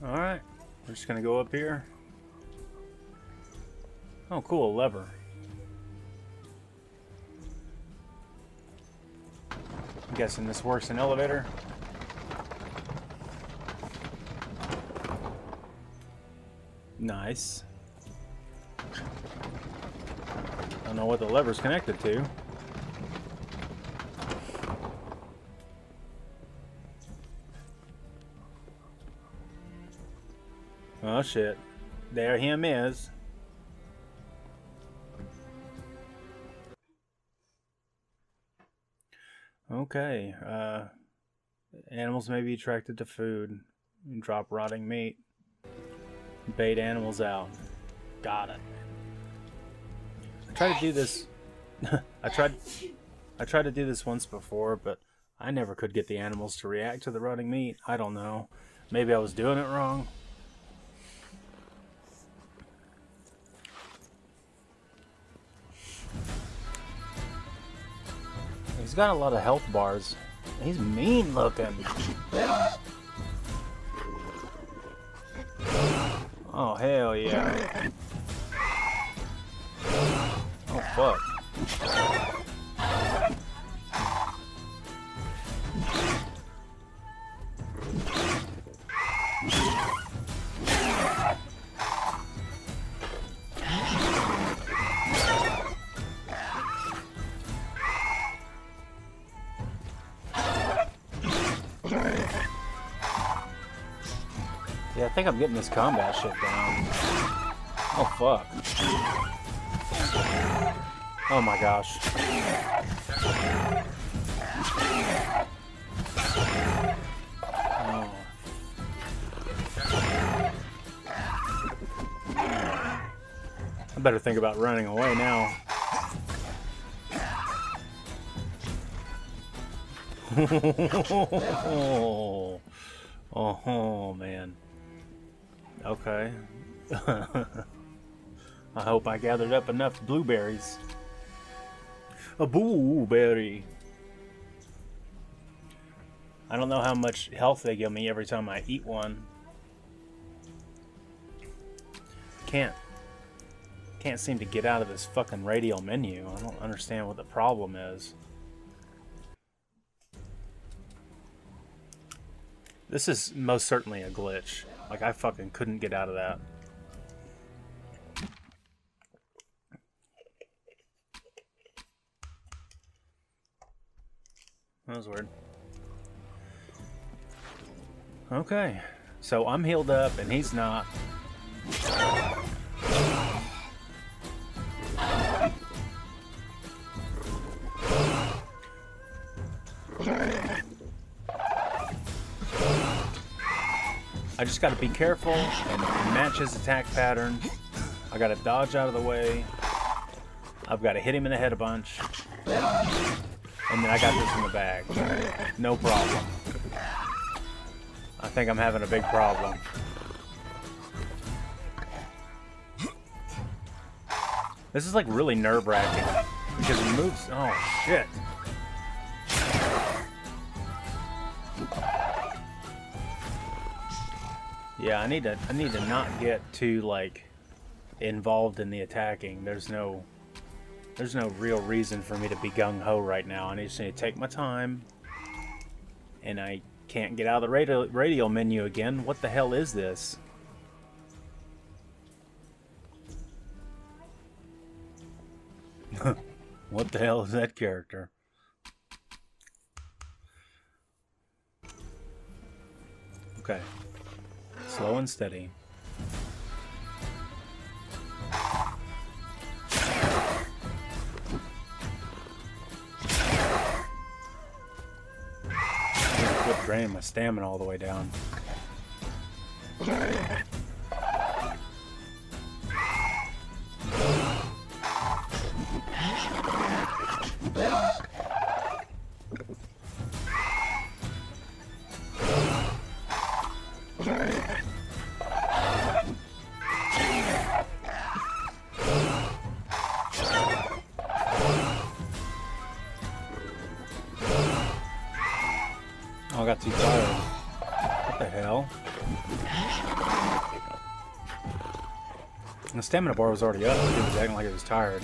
Alright, we're just gonna go up here. Oh cool, a lever. I'm guessing this works in elevator. Nice. Don't know what the lever's connected to. Oh shit. There him is. Okay. Animals may be attracted to food. Drop rotting meat. Bait animals out. Got it. I tried to do this. I tried to do this once before, but I never could get the animals to react to the rotting meat. I don't know. Maybe I was doing it wrong. He's got a lot of health bars. He's mean looking. Oh, hell yeah. Oh, fuck. Yeah, I think I'm getting this combat shit down. Oh, fuck. Oh my gosh. Oh. I better think about running away now. Oh man. Okay. I hope I gathered up enough blueberries. A blueberry. I don't know how much health they give me every time I eat one. Can't seem to get out of this fucking radial menu. I don't understand what the problem is. This is most certainly a glitch. Like, I fucking couldn't get out of that. That was weird. Okay. So I'm healed up and he's not. I just got to be careful and match his attack pattern. I got to dodge out of the way. I've got to hit him in the head a bunch. And then I got this in the bag. No problem. I think I'm having a big problem. This is like really nerve-wracking because he moves. Oh shit! Yeah, I need to not get too like involved in the attacking. There's no real reason for me to be gung-ho right now. I just need to take my time. And I can't get out of the radial menu again. What the hell is this? What the hell is that character? Okay. Slow and steady. Quit draining my stamina all the way down. Oh, I got too tired. What the hell? The stamina bar was already up. He was acting like he was tired.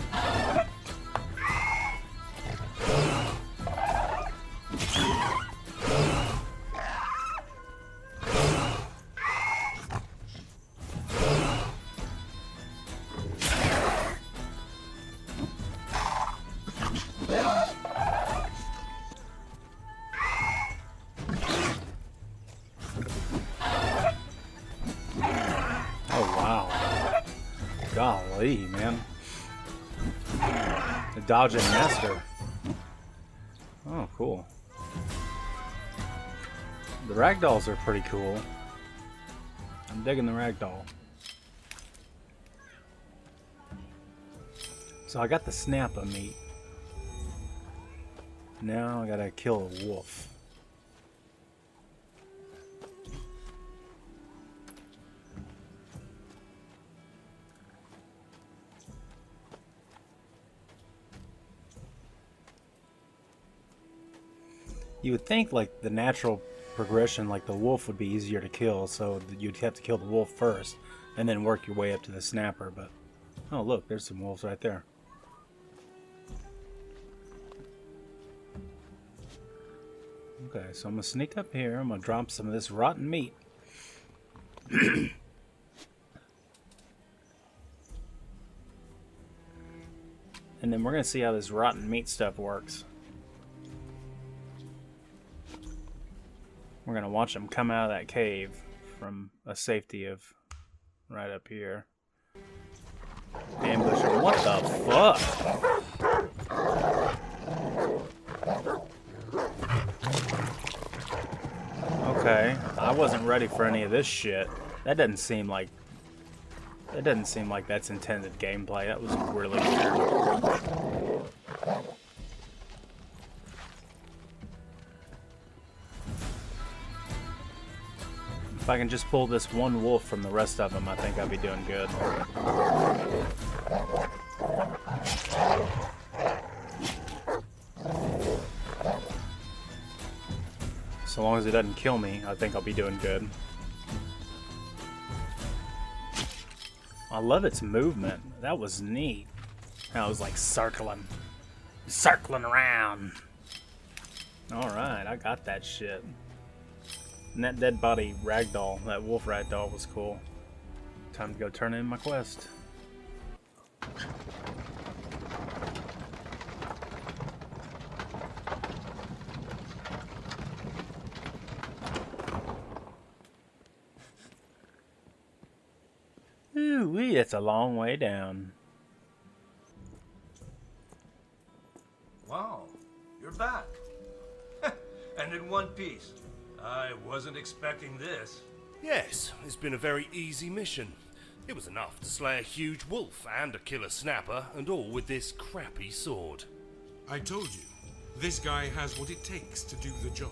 Golly, man. The dodging master. Oh, cool. The ragdolls are pretty cool. I'm digging the ragdoll. So I got the snapper meat. Now I gotta kill a wolf. You would think like the natural progression, like the wolf would be easier to kill, so you'd have to kill the wolf first and then work your way up to the snapper, but oh look, there's some wolves right there. Okay, so I'm gonna sneak up here, I'm gonna drop some of this rotten meat. And then we're gonna see how this rotten meat stuff works. We're gonna watch them come out of that cave from a safety of right up here. Ambush them. What the fuck? Okay, I wasn't ready for any of this shit. That doesn't seem like that's intended gameplay. That was really weird. If I can just pull this one wolf from the rest of them, I think I'll be doing good. So long as it doesn't kill me, I think I'll be doing good. I love its movement. That was neat. How it was like circling around. Alright, I got that shit. And that dead body ragdoll, that wolf ragdoll was cool. Time to go turn in my quest. Ooh-wee, it's a long way down. Wow, you're back. And in one piece. I wasn't expecting this. Yes, it's been a very easy mission. It was enough to slay a huge wolf and a killer snapper, and all with this crappy sword. I told you, this guy has what it takes to do the job.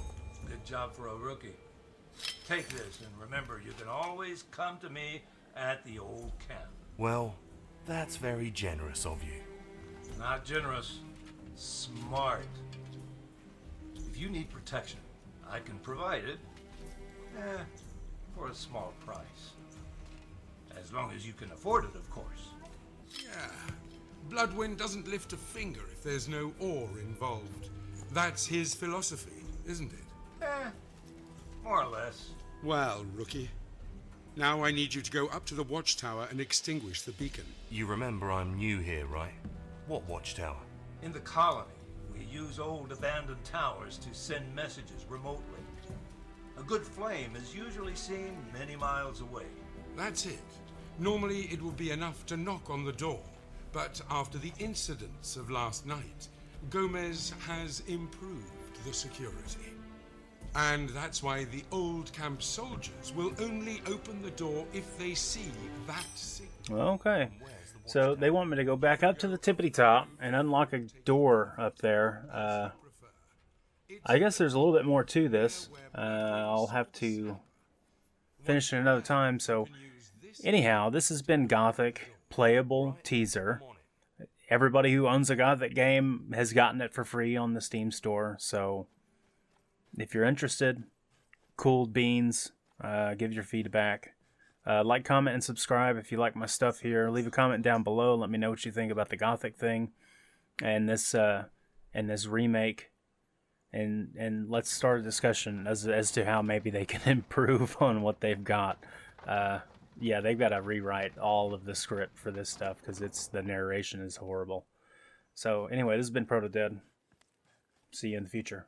Good job for a rookie. Take this, and remember, you can always come to me at the old camp. Well, That's very generous of you. Not generous, smart. If you need protection, I can provide it. For a small price. As long as you can afford it, of course. Yeah. Bloodwind doesn't lift a finger if there's no ore involved. That's his philosophy, isn't it? More or less. Well, rookie. Now I need you to go up to the watchtower and extinguish the beacon. You remember I'm new here, right? What watchtower? In the colony, we use old abandoned towers to send messages remotely. A good flame is usually seen many miles away. That's it. Normally it would be enough to knock on the door, but after the incidents of last night, Gomez has improved the security. And that's why the old camp soldiers will only open the door if they see that signal. Okay. So they want me to go back up to the tippity top and unlock a door up there. I guess there's a little bit more to this. I'll have to finish it another time. So anyhow, this has been Gothic Playable teaser. Everybody who owns a Gothic game has gotten it for free on the Steam store. So if you're interested, cooled beans, give your feedback. Like, comment, and subscribe if you like my stuff here. Leave a comment down below. Let me know what you think about the Gothic thing and this remake. And let's start a discussion as to how maybe they can improve on what they've got. Yeah, they've got to rewrite all of the script for this stuff because the narration is horrible. So anyway, this has been Protodead. See you in the future.